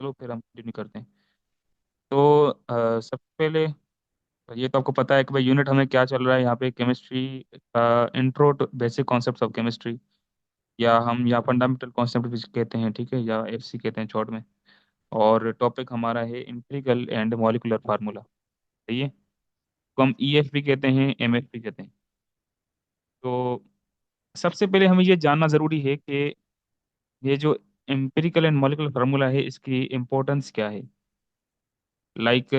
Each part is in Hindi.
चलो फिर हम कंटिन्यू करते हैं। तो सबसे पहले ये तो आपको पता है कि भाई यूनिट हमें क्या चल रहा है यहाँ पे, केमिस्ट्री का intro to basic concepts of chemistry, या हम या फंडामेंटल कॉन्सेप्ट भी कहते हैं, ठीक है, या एफसी कहते हैं शॉर्ट में। और टॉपिक हमारा है एम्पिरिकल एंड मॉलिक्यूलर फार्मूला। सही है। तो हम ईएफ भी कहते हैं, एमएफ भी कहते हैं। तो सबसे पहले हमें ये जानना जरूरी है कि ये जो एम्पिरिकल एंड मॉलिक्यूलर फार्मूला है इसकी इम्पोर्टेंस क्या है। लाइक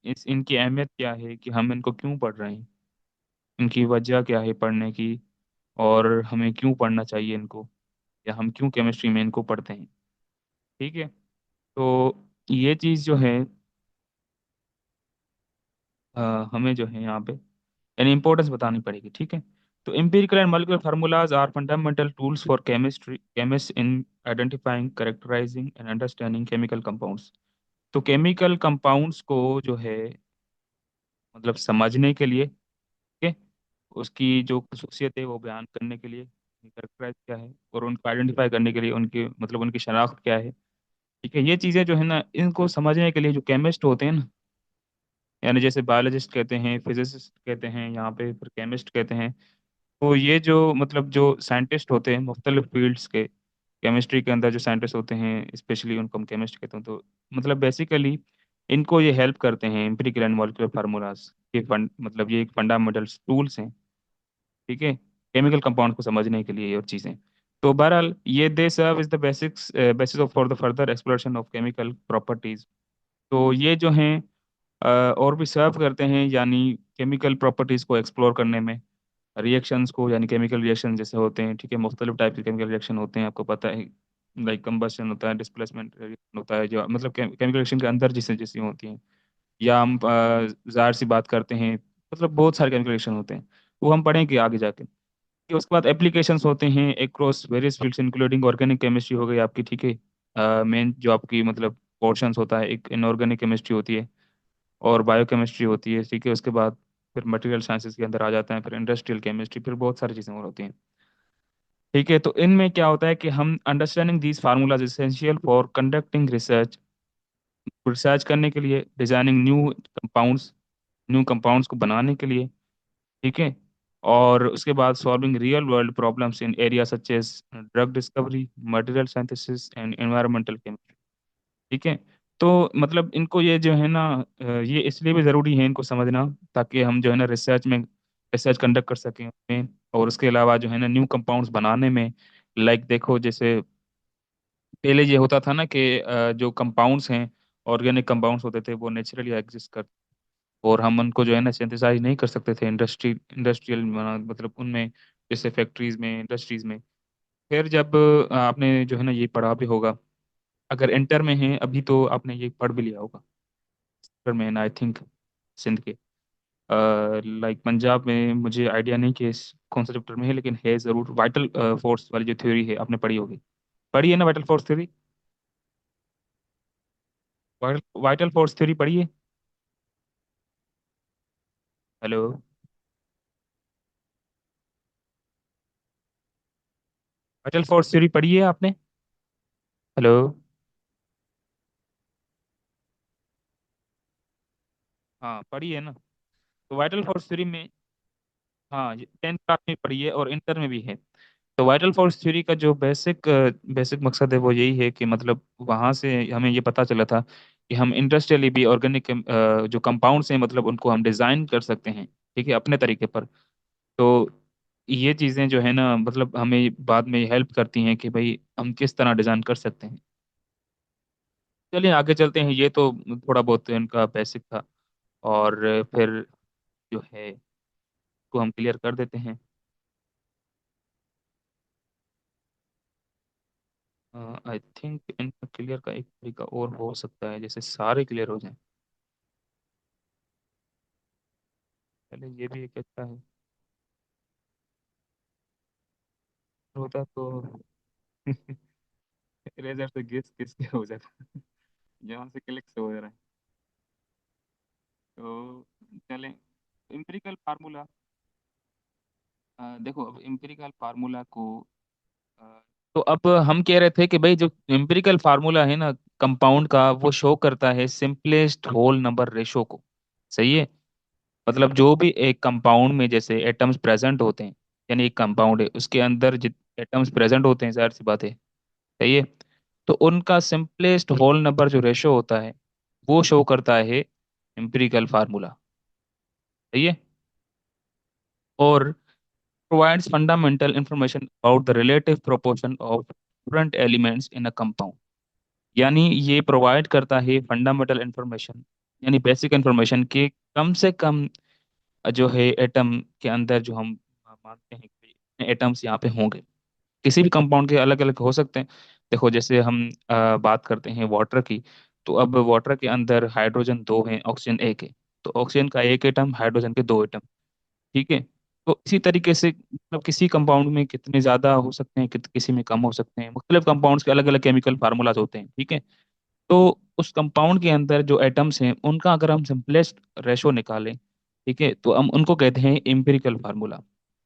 इस इनकी अहमियत क्या है, कि हम इनको क्यों पढ़ रहे हैं, इनकी वजह क्या है पढ़ने की, और हमें क्यों पढ़ना चाहिए इनको, या हम क्यों केमिस्ट्री में इनको पढ़ते हैं। ठीक है। तो ये चीज़ जो है हमें जो है यहाँ पे यानी इंपॉर्टेंस बतानी पड़ेगी। ठीक है। तो empirical and molecular formulas are fundamental tools for chemist in identifying, characterising and understanding chemical compounds. तो केमिकल कंपाउंड्स को जो है मतलब समझने के लिए, ठीक है, उसकी जो खसूसियत है वो बयान करने के लिए, कैरेक्टराइज क्या है, और उनको आइडेंटिफाई करने के लिए उनकी मतलब उनकी शनाख्त क्या है। ठीक है। ये चीज़ें जो है ना इनको समझने के लिए जो केमिस्ट होते हैं ना, यानी जैसे बायोलॉजिस्ट कहते हैं, फिजिसिस्ट कहते हैं, यहाँ पे फिर केमिस्ट कहते हैं। तो ये जो मतलब जो साइंटिस्ट होते हैं मुख्तलिफ फील्ड्स के, केमिस्ट्री के अंदर जो साइंटिस्ट होते हैं स्पेशली उनको हम केमिस्ट कहते हैं। तो मतलब बेसिकली इनको ये हेल्प करते हैं एम्पिरिकल एंड मॉलिक्यूलर फार्मूलाज के फंड मतलब ये एक फंडामेंटल टूल्स हैं। ठीक है। केमिकल कंपाउंड को समझने के लिए ये और चीज़ें। तो बहरहाल ये they serve is the basics basis of for the further exploration of chemical properties. तो ये जो हैं और भी सर्व करते हैं यानी केमिकल प्रॉपर्टीज को एक्सप्लोर करने में, रिएक्शंस को यानी केमिकल रिएक्शन जैसे होते हैं। ठीक है। मुख्तलिफ टाइप के केमिकल रिएक्शन होते हैं, आपको पता है। लाइक कंबशन होता है, डिस्प्लेसमेंट रिएक्शन होता है, जो मतलब केमिकल रिएक्शन के अंदर जिसे जैसी होती हैं। या हम जाहिर सी बात करते हैं, मतलब बहुत सारे केमिकल रिएक्शन होते हैं, वो हम पढ़ेंगे आगे जाके। कि उसके बाद एप्लीकेशंस होते हैं across various fields including organic chemistry हो गई आपकी। ठीक है। मेन जो आपकी मतलब पोर्शंस होता है, एक इनऑर्गेनिक केमिस्ट्री होती है और बायोकेमिस्ट्री होती है। ठीक है। उसके बाद फिर मटेरियल साइंसेज के अंदर आ जाता है, फिर इंडस्ट्रियल केमिस्ट्री, फिर बहुत सारी चीज़ें और होती हैं। ठीक है। तो इनमें क्या होता है कि हम understanding these formulas essential for conducting research, research करने के लिए, डिजाइनिंग न्यू कंपाउंड्स को बनाने के लिए। ठीक है। और उसके बाद solving real world problems in area such as drug discovery, material synthesis and environmental chemistry. ठीक है। तो मतलब इनको ये जो है ना ये इसलिए भी ज़रूरी है इनको समझना, ताकि हम जो है ना रिसर्च कंडक्ट कर सकें उसमें, और उसके अलावा जो है ना न्यू कंपाउंड्स बनाने में। लाइक देखो जैसे पहले ये होता था ना कि जो कंपाउंड्स हैं, ऑर्गेनिक कंपाउंड्स होते थे, वो नेचुरली एग्जिस्ट कर, और हम उनको जो है ना सिंथेसाइज नहीं कर सकते थे इंडस्ट्रियल मतलब उनमें, जैसे फैक्ट्रीज में, इंडस्ट्रीज में। फिर जब आपने जो है ना ये पढ़ा भी होगा, अगर इंटर में है अभी तो आपने ये पढ़ भी लिया होगा। इंटर में आई थिंक सिंध के लाइक पंजाब में मुझे आइडिया नहीं कि कौन सा चैप्टर में है, लेकिन है ज़रूर। वाइटल फोर्स वाली जो थ्योरी है आपने पढ़ी होगी, पढ़ी है ना vital force theory? Vital force theory पढ़ी है? हेलो? वाइटल फोर्स थ्योरी पढ़ी है आपने? हेलो? हाँ पढ़ी है ना। तो वाइटल फोर्स थ्योरी में, हाँ, 10th क्लास में पढ़ी है और इंटर में भी है। तो वाइटल फोर्स थ्योरी का जो बेसिक मकसद है वो यही है कि मतलब वहाँ से हमें ये पता चला था कि हम इंडस्ट्रियली भी ऑर्गेनिक जो कंपाउंड्स हैं मतलब उनको हम डिज़ाइन कर सकते हैं, ठीक है, अपने तरीके पर। तो ये चीज़ें जो है ना मतलब हमें बाद में हेल्प करती हैं कि भाई हम किस तरह डिज़ाइन कर सकते हैं। चलिए आगे चलते हैं। ये तो थोड़ा बहुत इनका बेसिक था, और फिर जो है को हम क्लियर कर देते हैं। आई थिंक इनका क्लियर का एक तरीका और हो सकता है, जैसे सारे क्लियर हो जाएं। पहले ये भी एक अच्छा है होता तो इरेजर से गेस किसके हो जाता, यहाँ से क्लिक से हो जा रहा है। तो चलें, इम्पिरिकल फार्मूला। देखो अब इम्पिरिकल फार्मूला को तो अब हम कह रहे थे कि भाई जो एम्पिरिकल फार्मूला है ना कंपाउंड का, वो शो करता है सिंपलेस्ट होल नंबर रेशो को। सही है। मतलब जो भी एक कंपाउंड में जैसे एटम्स प्रेजेंट होते हैं, यानी एक कंपाउंड है उसके अंदर जित एटम्स प्रेजेंट होते हैं, जाहिर सी बात है। सही है। तो उनका सिंपलेस्ट होल नंबर जो रेशो होता है, वो शो करता है एम्पिरिकल फार्मूला। सही है। और provides fundamental information about the relative proportion of different elements in a compound। यानी ये प्रोवाइड करता है फंडामेंटल इंफॉर्मेशन, यानी बेसिक इंफॉर्मेशन के कम से कम जो है एटम के अंदर जो हम मानते हैं कि एटम्स यहाँ पे होंगे। किसी भी कंपाउंड के अलग अलग हो सकते हैं। देखो जैसे हम बात करते हैं वाटर की, तो अब वाटर के अंदर हाइड्रोजन दो है, ऑक्सीजन एक है। तो ऑक्सीजन का एक एटम, हाइड्रोजन के दो एटम। ठीक है। तो इसी तरीके से मतलब किसी कंपाउंड में कितने ज्यादा हो सकते हैं, किसी में कम हो सकते हैं। मुख्तलिफ कंपाउंड्स के अलग अलग केमिकल फार्मूलाज होते हैं। ठीक है। तो उस कंपाउंड के अंदर जो एटम्स हैं उनका अगर हम सिंपलेस्ट रेशो निकालें, ठीक है, तो हम उनको कहते हैं एम्पिरिकल फार्मूला।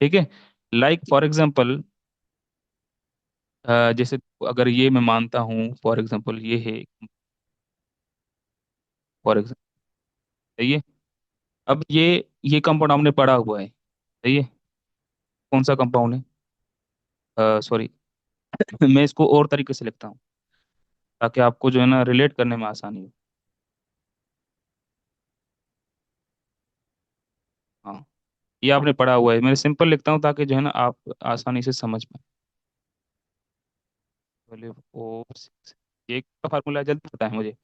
ठीक है। लाइक फॉर एग्जांपल, जैसे अगर ये मैं मानता हूँ फॉर एग्जांपल ये है, फॉर एग्जांपल ये, अब ये कंपाउंड हमने पढ़ा हुआ है। सही है। कौन सा कंपाउंड है, सॉरी मैं इसको और तरीके से लिखता हूँ ताकि आपको जो है ना रिलेट करने में आसानी हो। हाँ, ये आपने पढ़ा हुआ है, मैं सिंपल लिखता हूँ ताकि जो है ना आप आसानी से समझ पाए। वैल्यू ऑफ सिक्स, ये का फार्मूला जल्दी पता है मुझे।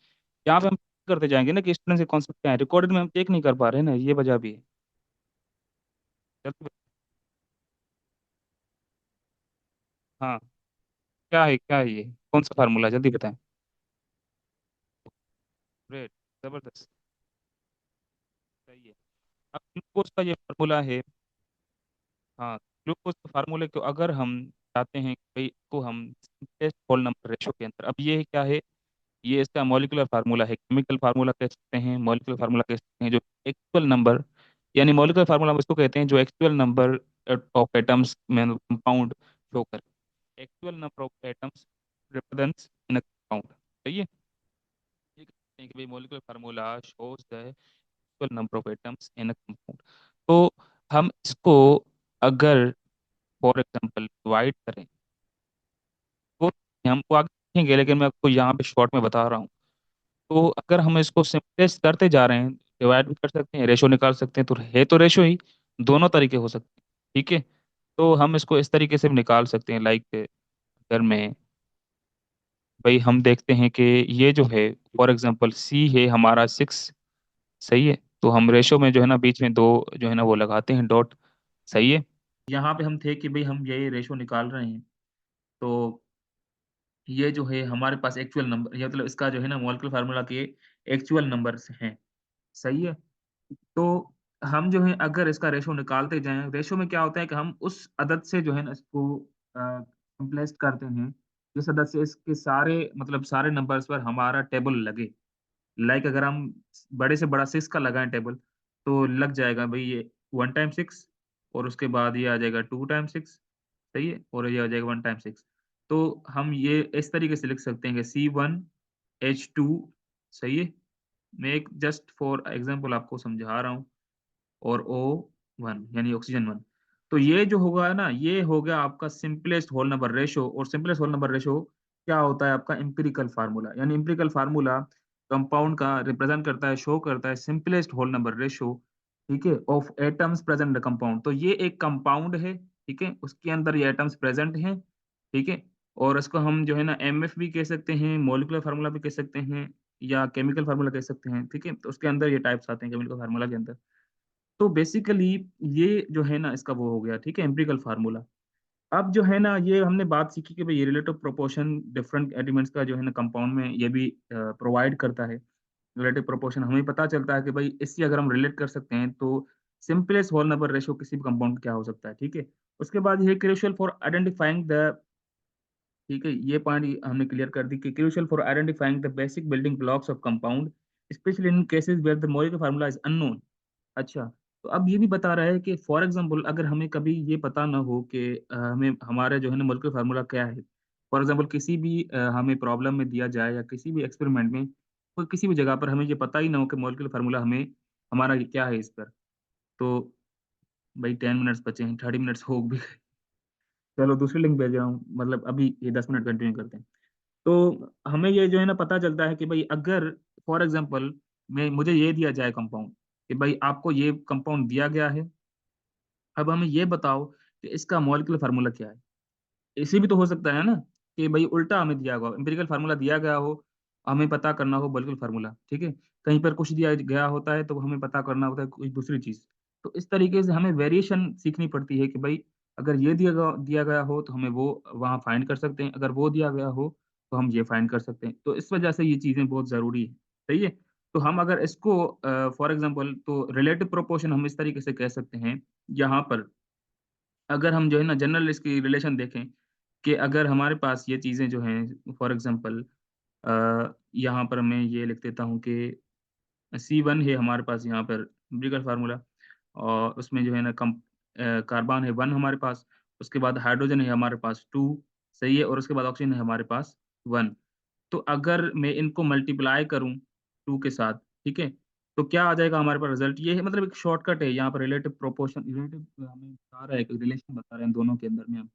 यहाँ पे हम करते जाएंगे ना कि स्टूडेंट के कॉन्सेप्ट क्या है, रिकॉर्डेड में हम चेक नहीं कर पा रहे हैं ना, ये वजह भी है। जल्दी हाँ, क्या है ये, कौन सा फार्मूला जल्दी बताएं। ग्रेट, जबरदस्त। सही है। अब ग्लूकोज का ये फार्मूला है। हाँ, ग्लूकोज के फार्मूले को अगर हम चाहते हैं कि भाई को हम होल नंबर रेशो के अंदर, अब ये क्या है, ये इसका मॉलिक्यूलर फार्मूला है। केमिकल फार्मूला कह सकते हैं, मॉलिक्यूलर फार्मूला कह सकते हैं, जो एक्चुअल नंबर, यानी मॉलिक्यूलर फार्मूला हम इसको कहते हैं जो एक्चुअल नंबर ऑफ एटम्स में कंपाउंड शो करे। Actual number of atoms represents in a compound. सही है। ये कहते हैं कि भाई molecular formula shows the actual number of atoms in a compound. तो हम इसको अगर फॉर एग्जांपल डिवाइड करें, तो हमको आगे देखेंगे, लेकिन मैं आपको यहाँ पे शॉर्ट में बता रहा हूँ। तो अगर हम इसको सिंपलेस्ट करते जा रहे हैं, डिवाइड भी कर सकते हैं, रेशो निकाल सकते हैं, तो है तो रेशो ही, दोनों तरीके हो सकते हैं। ठीक है। तो हम इसको इस तरीके से भी निकाल सकते हैं, लाइक अगर मैं, भाई हम देखते हैं कि ये जो है फॉर एग्जांपल सी है हमारा सिक्स। सही है। तो हम रेशो में जो है ना बीच में दो जो है ना वो लगाते हैं डॉट। सही है। यहाँ पे हम थे कि भाई हम ये रेशो निकाल रहे हैं, तो ये जो है हमारे पास एक्चुअल नंबर, ये मतलब इसका जो है ना मॉलिक्यूलर फार्मूला के एक्चुअल नंबर्स हैं। सही है। तो हम जो है अगर इसका रेशो निकालते जाएं, रेशो में क्या होता है कि हम उस अदद से जो है ना इसको कंप्लेस करते हैं, जिस अदद से इसके सारे मतलब सारे नंबर्स पर हमारा टेबल लगे। लाइक अगर हम बड़े से बड़ा सिक्स का लगाएं टेबल, तो लग जाएगा भाई ये वन टाइम सिक्स, और उसके बाद ये आ जाएगा टू टाइम सिक्स। सही है। और ये आ जाएगा वन टाइम सिक्स। तो हम ये इस तरीके से लिख सकते हैं कि C1H2। सही है। मैं एक जस्ट फॉर एग्जांपल आपको समझा रहा हूँ। और O1 यानी ऑक्सीजन वन। तो ये जो होगा ना, ये हो गया आपका सिंपलेस्ट होल नंबर रेशो। और सिंपलेस्ट होल नंबर रेशो क्या होता है आपका एम्पिरिकल फार्मूला, यानी एम्पिरिकल फार्मूला कंपाउंड का रिप्रेजेंट करता है, शो करता है सिंपलेस्ट होल नंबर रेशो। ठीक है। Of atoms present in compound. तो ये एक कंपाउंड है, ठीक है, उसके अंदर ये एटम्स प्रेजेंट हैं। ठीक है। और इसको हम जो है ना एमएफ भी कह सकते हैं, मॉलिक्यूलर फार्मूला भी कह सकते हैं, या केमिकल फार्मूला कह सकते हैं। ठीक है। तो उसके अंदर ये टाइप्स आते हैं केमिकल फार्मूला के अंदर। तो बेसिकली ये जो है ना इसका वो हो गया, ठीक है, एम्पिरिकल फार्मूला। अब जो है ना ये हमने बात सीखी कि भाई ये रिलेटिव प्रोपोर्शन डिफरेंट एलिमेंट्स का जो है ना कंपाउंड में ये भी प्रोवाइड करता है। रिलेटिव प्रोपोर्शन हमें पता चलता है कि भाई इससे अगर हम रिलेट कर सकते हैं, तो सिंपलेस्ट होल नंबर रेशियो किसी भी कंपाउंड क्या हो सकता है। ठीक है। उसके बाद ये क्रूशियल फॉर आइडेंटिफाइंग द, ठीक है, ये पॉइंट हमने क्लियर कर दी कि crucial for identifying the basic building blocks of compound, specially in cases where the molecular formula is unknown. अच्छा। तो अब ये भी बता रहा है कि फॉर एग्जांपल अगर हमें कभी ये पता ना हो कि हमें हमारे जो है ना मॉलिक्यूलर फार्मूला क्या है, फॉर एग्जांपल किसी भी हमें प्रॉब्लम में दिया जाए या किसी भी एक्सपेरिमेंट में, कोई किसी भी जगह पर हमें ये पता ही ना हो कि मॉलिक्यूलर फार्मूला हमें हमारा ये क्या है इस पर। तो भाई 10 मिनट्स बचे हैं, 30 मिनट्स हो भी गए। चलो दूसरी लिंक भेज रहा हूँ, मतलब अभी ये 10 मिनट कंटिन्यू करते हैं। तो हमें ये जो है ना पता चलता है कि भाई अगर फॉर एग्जांपल मैं मुझे ये दिया जाए कंपाउंड, कि भाई आपको ये कंपाउंड दिया गया है, अब हमें ये बताओ कि इसका मॉलिक्यूलर फार्मूला क्या है। ऐसे भी तो हो सकता है ना कि भाई उल्टा हमें दिया गया हो, एम्पिरिकल फार्मूला दिया गया हो, हमें पता करना हो मॉलिक्यूलर फार्मूला, ठीक है। कहीं पर कुछ दिया गया होता है तो हमें पता करना होता है कोई दूसरी चीज। तो इस तरीके से हमें वेरिएशन सीखनी पड़ती है कि भाई अगर ये दिया गया हो तो हमें वो वहाँ फाइंड कर सकते हैं, अगर वो दिया गया हो तो हम ये फाइंड कर सकते हैं। तो इस वजह से ये चीजें बहुत जरूरी है, सही है। तो हम अगर इसको फॉर एग्जाम्पल तो रिलेटिव प्रोपोर्शन हम इस तरीके से कह सकते हैं यहाँ पर। अगर हम जो है ना जनरल इसकी रिलेशन देखें कि अगर हमारे पास ये चीज़ें जो हैं फॉर एग्जांपल यहाँ पर मैं ये लिख देता हूँ कि C1 है हमारे पास यहाँ पर एम्पिरिकल फार्मूला, और उसमें जो है ना कार्बन है 1 हमारे पास, उसके बाद हाइड्रोजन है हमारे पास 2, सही है, और उसके बाद ऑक्सीजन है हमारे पास 1। तो अगर मैं इनको मल्टीप्लाई करूँ 2 के साथ, ठीक है, तो क्या आ जाएगा हमारे पास रिजल्ट ये है, मतलब एक शॉर्टकट है यहाँ पर रिलेटिव प्रोपोर्शन, रिलेटिव हमें बता रहा है, एक रिलेशन बता रहे हैं दोनों के अंदर में हम।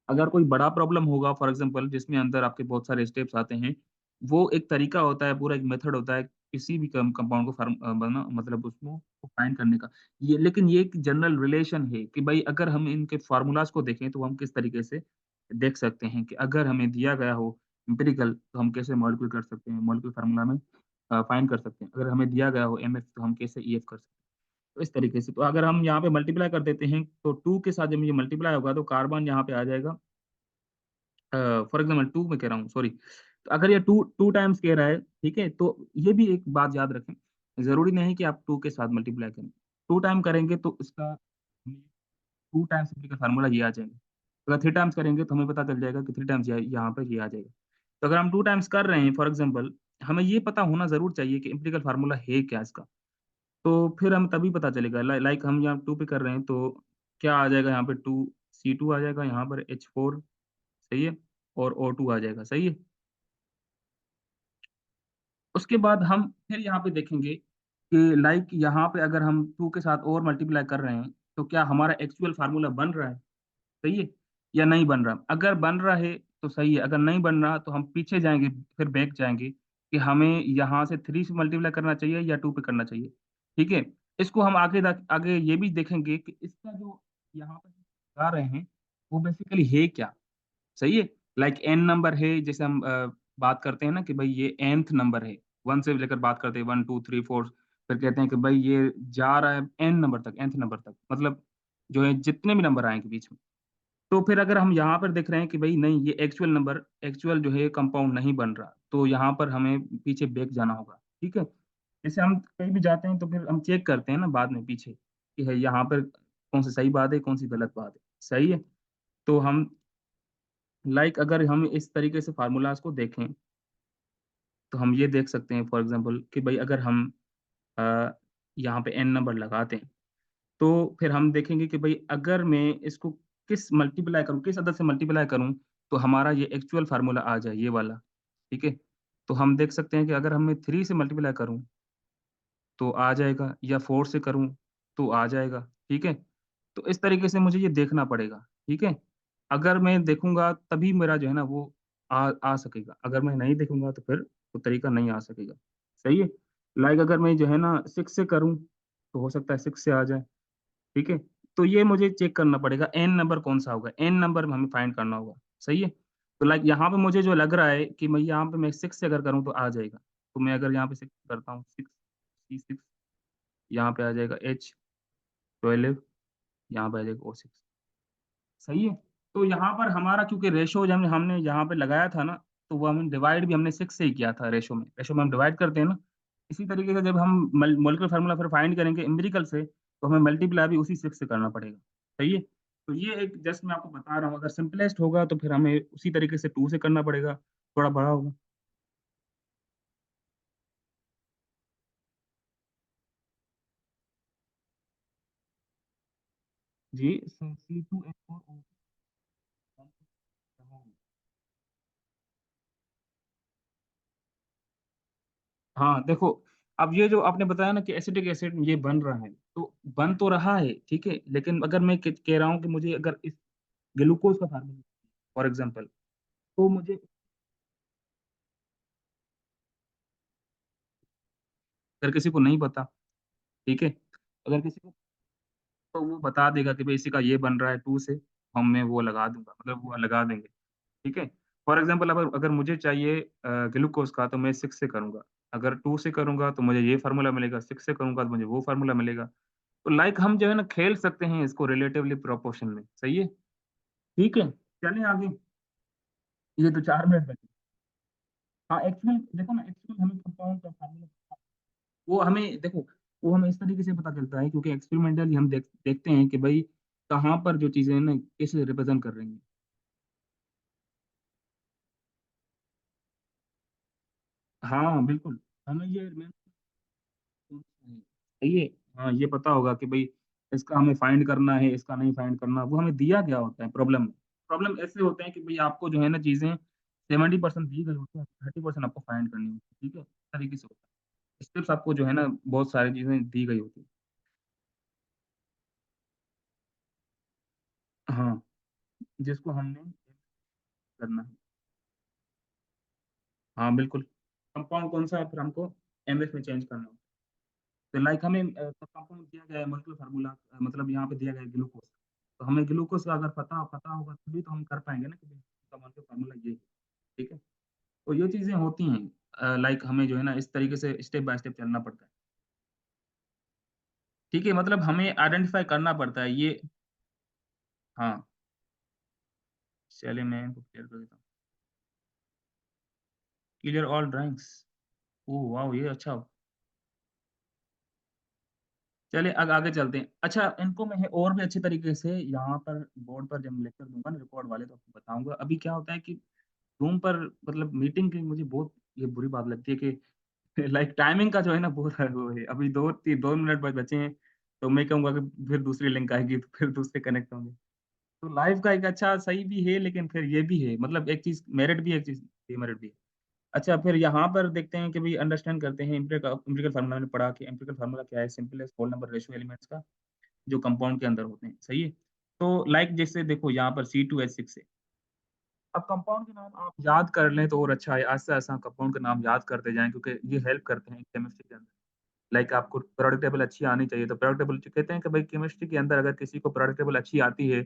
अगर कोई बड़ा प्रॉब्लम होगा फॉर एग्जांपल जिसमें अंदर आपके बहुत सारे स्टेप्स आते हैं, वो एक तरीका होता है, पूरा एक मेथड होता है किसी भी कंपाउंड को बना मतलब उसको फाइंड करने का। ये लेकिन ये एक जनरल रिलेशन है कि भाई अगर हम इनके फार्मूलाज को देखें तो हम किस तरीके से देख सकते हैं कि अगर हमें दिया गया हो एम्पिरिकल तो हम कैसे मॉलिक्यूल कर सकते हैं, मॉलिक्यूल फार्मूला में फाइंड कर सकते हैं। अगर हमें दिया गया हो एमएफ तो हम कैसे ईएफ कर सकते हैं। तो इस तरीके से तो अगर हम यहाँ पे मल्टीप्लाई कर देते हैं तो 2 के साथ जब ये मल्टीप्लाई होगा तो कार्बन यहाँ पे आ जाएगा, फॉर एग्जाम्पल 2 में कह रहा हूँ, सॉरी। तो अगर ये टू टू टाइम्स कह रहा है, ठीक है, तो ये भी एक बात याद रखें, जरूरी नहीं कि आप 2 के साथ मल्टीप्लाई करें। 2 टाइम करेंगे तो इसका 2 टाइम्स का फार्मूला ये आ जाएगा। अगर 3 टाइम्स करेंगे तो हमें पता चल जाएगा कि 3 टाइम्स यहाँ पर ये आ जाएगा। तो अगर हम 2 टाइम्स कर रहे हैं फॉर एग्जाम्पल, हमें ये पता होना जरूर चाहिए कि एम्पिरिकल फार्मूला है क्या इसका। तो फिर हम तभी पता चलेगा, लाइक हम यहाँ 2 पे कर रहे हैं तो क्या आ जाएगा यहाँ पे, 2 C2 आ जाएगा, यहाँ पर H4, सही है, और O2 आ जाएगा, सही है। उसके बाद हम फिर यहाँ पे देखेंगे कि लाइक यहाँ पे अगर हम 2 के साथ और मल्टीप्लाई कर रहे हैं तो क्या हमारा एक्चुअल फार्मूला बन रहा है, सही है, या नहीं बन रहा। अगर बन रहा है तो सही है, अगर नहीं बन रहा तो हम पीछे जाएंगे, फिर बैक जाएंगे कि हमें यहाँ से 3 से मल्टीप्लाई करना चाहिए या 2 पे करना चाहिए, ठीक है। इसको हम आगे ये भी देखेंगे कि इसका जो यहाँ पर लगा रहे हैं वो बेसिकली है क्या, सही है। लाइक एन नंबर है, जैसे हम बात करते हैं ना कि भाई ये nth नंबर है, 1 से लेकर बात करते हैं 1 2 3 4, फिर कहते हैं कि भाई ये जा रहा है एन नंबर तक, nth नंबर तक, मतलब जो है जितने भी नंबर आएंगे बीच में। तो फिर अगर हम यहाँ पर देख रहे हैं कि भाई नहीं ये एक्चुअल जो है कंपाउंड नहीं बन रहा, तो यहाँ पर हमें पीछे बैक जाना होगा, ठीक है। जैसे हम कहीं भी जाते हैं तो फिर हम चेक करते हैं ना बाद में पीछे कि है यहाँ पर कौन सी सही बात है कौन सी गलत बात है, सही है। तो हम अगर हम इस तरीके से फार्मूलाज को देखें तो हम ये देख सकते हैं फॉर एग्जांपल कि भाई अगर हम अ, यहाँ पे एन नंबर लगाते हैं तो फिर हम देखेंगे कि भाई अगर मैं इसको किस अदद से मल्टीप्लाई करूं तो हमारा ये एक्चुअल फार्मूला आ जाए ये वाला, ठीक है। तो हम देख सकते हैं कि अगर हम 3 से मल्टीप्लाई करूं तो आ जाएगा, या 4 से करूं तो आ जाएगा, ठीक है। तो इस तरीके से मुझे ये देखना पड़ेगा, ठीक है। अगर मैं देखूंगा तभी मेरा जो है ना वो आ सकेगा, अगर मैं नहीं देखूंगा तो फिर वो तरीका नहीं आ सकेगा, सही है। अगर मैं जो है ना 6 से करूं तो हो सकता है 6 से आ जाए, ठीक है। तो ये मुझे चेक करना पड़ेगा एन नंबर कौन सा होगा, एन नंबर हमें फाइंड करना होगा, सही है। तो यहाँ पे मुझे जो लग रहा है कि मैं यहाँ पे मैं 6 से अगर करूँ तो आ जाएगा, तो मैं अगर यहाँ पे 6 करता हूँ, 6 C6, यहाँ पे आ जाएगा H12, यहाँ पे आ जाएगा O6, सही है। तो यहाँ पर हमारा क्योंकि रेशो जब हमने हमने यहाँ पे लगाया था ना, तो वो हमने डिवाइड भी हमने 6 से ही किया था, रेशो में हम डिवाइड करते हैं ना। इसी तरीके से जब हम मोलिकुलर फार्मूला फिर फाइंड करेंगे एम्पिरिकल से तो हमें मल्टीप्लाई भी उसी 6 से करना पड़ेगा, सही है। तो ये एक जस्ट मैं आपको बता रहा हूँ, अगर सिंपलेस्ट होगा तो फिर हमें उसी तरीके से 2 से करना पड़ेगा, थोड़ा बड़ा होगा। जी C2H4O। हाँ देखो, अब ये जो आपने बताया ना कि एसिटिक एसिड ये बन रहा है, तो बन तो रहा है ठीक है, लेकिन अगर मैं कह रहा हूँ कि मुझे अगर इस ग्लूकोज का फार्मूला फॉर एग्जांपल, तो मुझे अगर किसी को नहीं पता, ठीक है, अगर किसी को, तो वो बता देगा कि भाई इसी का ये बन रहा है टू से, हम मैं वो लगा दूंगा, मतलब वो लगा देंगे, ठीक है। फॉर एग्जांपल अगर अगर मुझे चाहिए ग्लूकोज का, तो मैं सिक्स से करूंगा, अगर टू से करूंगा तो मुझे ये फार्मूला मिलेगा, सिक्स से करूंगा तो मुझे वो फार्मूला मिलेगा। तो लाइक हम जो है ना खेल सकते हैं इसको रिलेटिवली प्रोपोर्शन में, सही है, ठीक है। चलिए आगे, ये तो 4 मिनट बचे। हाँ एक्चुअल देखो ना, एक्चुअल हमें कंपाउंड का फार्मूला, वो हमें देखो, वो हमें इस तरीके से पता चलता है क्योंकि एक्सपेरिमेंटली हम देखते हैं कि भाई कहाँ पर जो चीजें हैं ना कैसे रिप्रेजेंट कर रही हैं। हाँ बिल्कुल, हमें ये सही है। हाँ ये पता होगा कि भाई इसका हमें फाइंड करना है, इसका नहीं फाइंड करना, वो हमें दिया गया होता है प्रॉब्लम में। प्रॉब्लम ऐसे होते हैं कि भाई आपको जो है ना चीजें 70% दी गई होती है, 30% आपको फाइंड करनी होती है, ठीक है, इस तरीके से होता है। स्टेप्स आपको जो है ना बहुत सारी चीजें दी गई होती है, हाँ, जिसको हमने करना है। हाँ बिल्कुल, कंपाउंड कौन सा है फिर हमको एमएस में चेंज करना होगा। तो लाइक हमें कंपाउंड दिया गया है मॉलिक्यूलर फार्मूला, मतलब यहाँ पे दिया गया है ग्लूकोज, तो हमें ग्लूकोज का अगर पता पता होगा तभी तो हम कर पाएंगे ना कि भाई इसका मॉलिक्यूलर फार्मूला ये है, ठीक है। तो ये चीजें होती हैं, लाइक हमें जो है ना इस तरीके से स्टेप बाय स्टेप चलना पड़ता है, ठीक है, मतलब हमें आइडेंटिफाई करना पड़ता है ये। हाँ, चलिए मैं इनको क्लियर कर देता हूँ। क्लियर ऑल ड्राइंग्स, ओह वाह ये अच्छा हो। चलिए आगे चलते हैं। अच्छा इनको मैं और भी अच्छे तरीके से यहाँ पर बोर्ड पर जब लेक्चर दूंगा ना रिकॉर्ड वाले, तो आपको बताऊंगा। अभी क्या होता है कि रूम पर मतलब मीटिंग की मुझे बहुत ये बुरी बात लगती है कि लाइक टाइमिंग का जो है ना बहुत वो है, अभी 2 मिनट बचे हैं, तो मैं कहूंगा कि फिर दूसरी लिंक आएगी तो फिर दूसरे कनेक्ट होंगे। तो लाइव का एक अच्छा सही भी है, लेकिन फिर ये भी है, मतलब एक चीज मेरिट भी है, एक चीज डिमेरिट भी है। अच्छा फिर यहाँ पर देखते हैं कि भाई अंडरस्टैंड करते हैं एम्पिरिकल फार्मूला में पढ़ा कि एम्पिरिकल फार्मूला क्या है, सिंपल है, होल नंबर रेशियो एलिमेंट्स का जो कंपाउंड के अंदर होते हैं, सही है। तो लाइक जैसे देखो यहाँ पर C2H6 है। अब कंपाउंड के नाम आप याद कर लें तो और अच्छा है, आस्ते आस्ते कंपाउंड के नाम याद करते जाएं क्योंकि ये हेल्प करते हैं केमिस्ट्री के अंदर। लाइक आपको प्रोडक्ट टेबल अच्छी आनी चाहिए, तो प्रोडक्ट टेबल कहते हैं कि भाई केमिस्ट्री के अंदर अगर किसी को प्रोडक्ट टेबल अच्छी आती है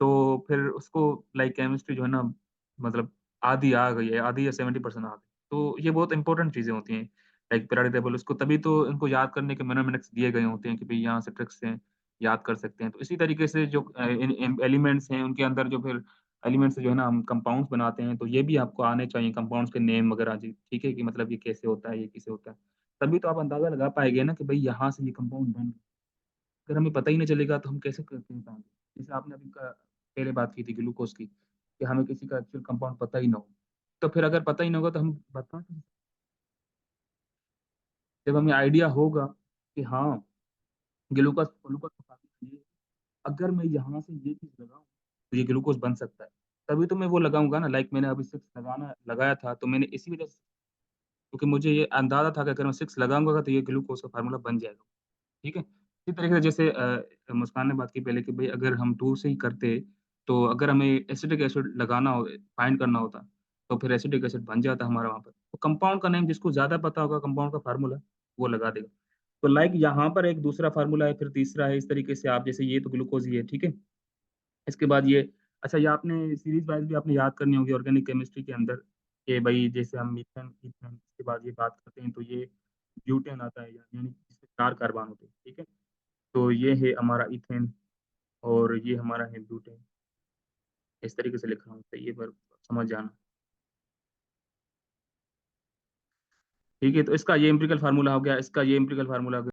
तो फिर उसको लाइक केमिस्ट्री जो है ना, मतलब आधी आ गई है, आधी या 70% आ गई। तो ये बहुत इंपॉर्टेंट चीजें होती हैं, लाइक पीरियोडिक टेबल, उसको तभी तो इनको याद करने के मिनट्स दिए गए होते हैं कि भाई यहाँ से ट्रिक्स हैं, याद कर सकते हैं। तो इसी तरीके से जो एलिमेंट्स हैं उनके अंदर जो फिर एलिमेंट्स जो है ना हम कंपाउंड्स बनाते हैं, तो ये भी आपको आने चाहिए कंपाउंड्स के नेम वगैरह जी, ठीक है, कि मतलब ये कैसे होता है, ये कैसे होता है, तभी तो आप अंदाजा लगा पाएंगे ना कि भाई यहाँ से ये कंपाउंड बन। अगर हमें पता ही नहीं चलेगा तो हम कैसे करते हैं पाएंगे। जैसे आपने अभी पहले बात की थी ग्लूकोज की, कि हमें किसी का एक्चुअल कंपाउंड पता ही ना हो, तो फिर अगर पता ही ना होगा तो हम जब हमें आइडिया होगा कि हाँ ग्लूकोज ग्लूकोज तो काफी सही है, अगर मैं यहाँ से ये चीज लगाऊं तो ये ग्लूकोज बन सकता है, तभी तो मैं वो लगाऊंगा ना। लाइक मैंने अभी सिक्स लगाया था, तो मैंने इसी वजह से, क्योंकि मुझे ये अंदाजा था कि अगर मैं सिक्स लगाऊंगा तो ये ग्लूकोज का फार्मूला बन जाएगा, ठीक है। इसी तरीके से जैसे मुस्कान ने बात की पहले कि भाई अगर हम टू से ही करते, तो अगर हमें एसिटिक एसिड लगाना हो, फाइंड करना होता, तो फिर एसिटिक एसिड बन जाता हमारा वहाँ पर। तो कंपाउंड का नेम जिसको ज्यादा पता होगा कंपाउंड का फार्मूला, वो लगा देगा। तो लाइक यहाँ पर एक दूसरा फार्मूला है, फिर तीसरा है, इस तरीके से आप जैसे ये तो ग्लूकोज ही है, ठीक है। इसके बाद ये, अच्छा ये आपने सीरीज वाइज भी आपने याद करनी होगी ऑर्गेनिक केमिस्ट्री के अंदर, कि भाई जैसे हम मीथेन ईथेन के बाद ये बात करते हैं तो ये ब्यूटेन आता है, यानी जिसमें 4 कार्बन होते हैं, ठीक है। तो ये है हमारा इथेन और ये हमारा है ब्यूटेन, इस तरीके से लिखा हूँ, तो ये पर समझ जाना, ठीक है। तो इसका ये एम्पिरिकल फार्मूला हो गया, इसका ये एम्पिरिकल फार्मूला हो गया।